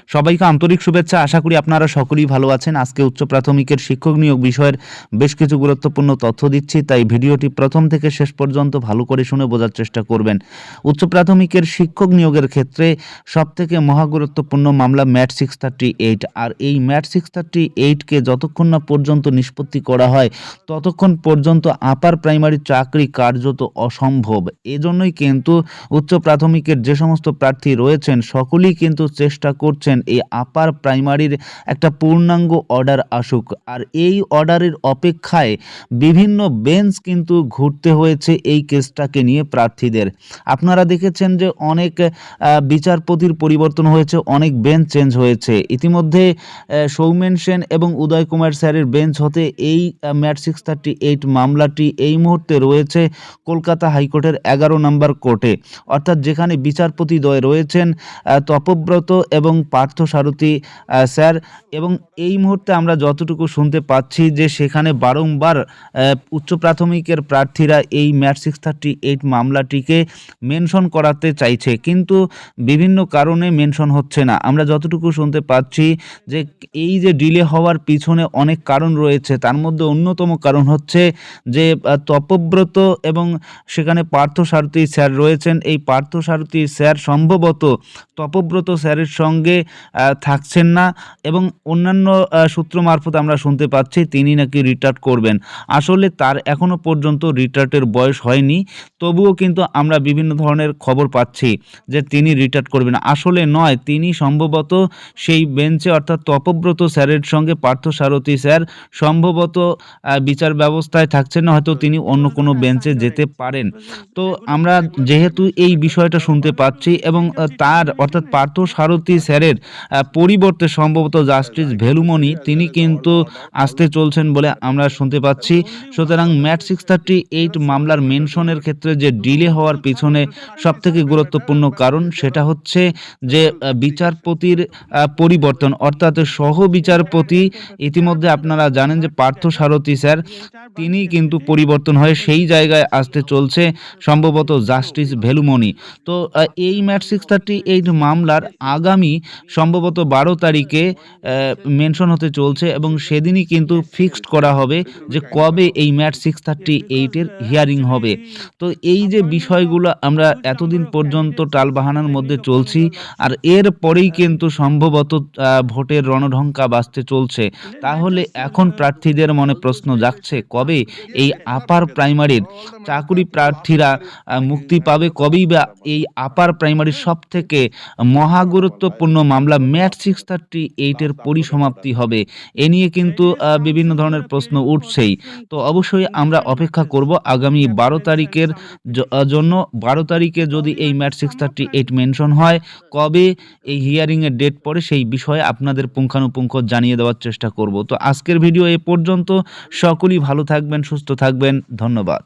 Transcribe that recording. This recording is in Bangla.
সবাইকে আন্তরিক শুভেচ্ছা। আশা করি আপনারা সকলেই ভালো আছেন। আজকে উচ্চ প্রাথমিকের শিক্ষক নিয়োগ বিষয়ের বেশ কিছু গুরুত্বপূর্ণ তথ্য দিচ্ছি, তাই ভিডিওটি প্রথম থেকে শেষ পর্যন্ত ভালো করে শুনে বোঝার চেষ্টা করবেন। উচ্চ প্রাথমিকের শিক্ষক নিয়োগের ক্ষেত্রে সবথেকে মহাগুরুত্বপূর্ণ মামলা ম্যাট 638। আর এই ম্যাট 638কে যতক্ষণ না পর্যন্ত নিষ্পত্তি করা হয় ততক্ষণ পর্যন্ত আপার প্রাইমারি চাকরি কার্যত অসম্ভব। এজন্যই কিন্তু উচ্চ প্রাথমিকের যে সমস্ত প্রার্থী রয়েছেন সকলেই কিন্তু চেষ্টা করছেন এই আপার প্রাইমারির একটা পূর্ণাঙ্গ অর্ডার আসুক। আর এই অর্ডারের অপেক্ষায় বিভিন্ন বেঞ্চ কিন্তু ঘুরতে হয়েছে এই কেসটাকে নিয়ে প্রার্থীদের। আপনারা দেখেছেন যে অনেক বিচারপতির পরিবর্তন হয়েছে, অনেক বেঞ্চ চেঞ্জ হয়েছে। ইতিমধ্যে সৌমেন সেন এবং উদয় কুমার স্যারের বেঞ্চ হতে এই ম্যাট 638 মামলাটি এই মুহূর্তে রয়েছে কলকাতা হাইকোর্টের 11 নম্বর কোর্টে, অর্থাৎ যেখানে বিচারপতিদ্বয় রয়েছেন তপব্রত এবং পার্থসারথী স্যার। এবং এই মুহূর্তে আমরা যতটুকু শুনতে পাচ্ছি যে সেখানে বারংবার উচ্চ প্রাথমিকের প্রার্থীরা এই ম্যাট 638 মামলাটিকে মেনশন করাতে চাইছে, কিন্তু বিভিন্ন কারণে মেনশন হচ্ছে না। আমরা যতটুকু শুনতে পাচ্ছি যে এই যে ডিলে হওয়ার পিছনে অনেক কারণ রয়েছে, তার মধ্যে অন্যতম কারণ হচ্ছে যে তপব্রত এবং সেখানে পার্থসারথী স্যার রয়েছেন। এই পার্থসারথী স্যার সম্ভবত তপব্রত স্যারের সঙ্গে থাকছেন না এবং অন্যান্য সূত্র মারফত আমরা শুনতে পাচ্ছি তিনি নাকি রিটায়ার্ড করবেন। আসলে তার এখনো পর্যন্ত রিটায়ার্ডের বয়স হয়নি, তবুও কিন্তু আমরা বিভিন্ন ধরনের খবর পাচ্ছি যে তিনি রিটায়ার্ড করবেন। আসলে নয়, তিনি সম্ভবত সেই বেঞ্চে অর্থাৎ তপব্রত স্যারের সঙ্গে পার্থসারথী স্যার সম্ভবত বিচার ব্যবস্থায় থাকছেন না, হয়তো তিনি অন্য কোনো বেঞ্চে যেতে পারেন। তো আমরা যেহেতু এই বিষয়টা শুনতে পাচ্ছি এবং তার অর্থাৎ পার্থসারথী স্যারের পরিবর্তে সম্ভবত জাস্টিস ভেলুমণি তিনি কিন্তু আসতে চলছেন বলে আমরা শুনতে পাচ্ছি। সুতরাং ম্যাট 638 মামলার মেনশনের ক্ষেত্রে যে ডিলে হওয়ার পিছনে সবথেকে গুরুত্বপূর্ণ কারণ সেটা হচ্ছে যে বিচারপতির পরিবর্তন, অর্থাৎ সহ বিচারপতি ইতিমধ্যে আপনারা জানেন যে পার্থসারথী স্যার তিনি কিন্তু পরিবর্তন হয়ে সেই জায়গায় আসতে চলছে সম্ভবত জাস্টিস ভেলুমণি। তো এই ম্যাট 638 মামলার আগামী সম্ভবত 12 তারিখে মেনশন হতে চলছে এবং সেদিনই কিন্তু ফিক্সড করা হবে যে কবে এই ম্যাট 638-এর হিয়ারিং হবে। তো এই যে বিষয়গুলো আমরা এতদিন পর্যন্ত টালবাহানার মধ্যে চলছি, আর এর পরেই কিন্তু সম্ভবত ভোটের রণঢঙ্কা বাজতে চলছে। তাহলে এখন প্রার্থীদের মনে প্রশ্ন জাগছে কবে এই আপার প্রাইমারির চাকুরি প্রার্থীরা মুক্তি পাবে, কবেই বা এই আপার প্রাইমারির সব থেকে মহাগুরুত্বপূর্ণ মামলা ম্যাট 638-এর পরিসমাপ্তি হবে। এ নিয়ে কিন্তু বিভিন্ন ধরনের প্রশ্ন উঠছেই। তো অবশ্যই আমরা অপেক্ষা করব আগামী 12 তারিখের জন্য। 12 তারিখে যদি এই ম্যাট 638 মেনশন হয়, কবে এই হিয়ারিংয়ের ডেট পড়ে সেই বিষয়ে আপনাদের পুঙ্খানুপুঙ্খ জানিয়ে দেওয়ার চেষ্টা করব। তো আজকের ভিডিও এ পর্যন্ত। সকলেই ভালো থাকবেন, সুস্থ থাকবেন। ধন্যবাদ।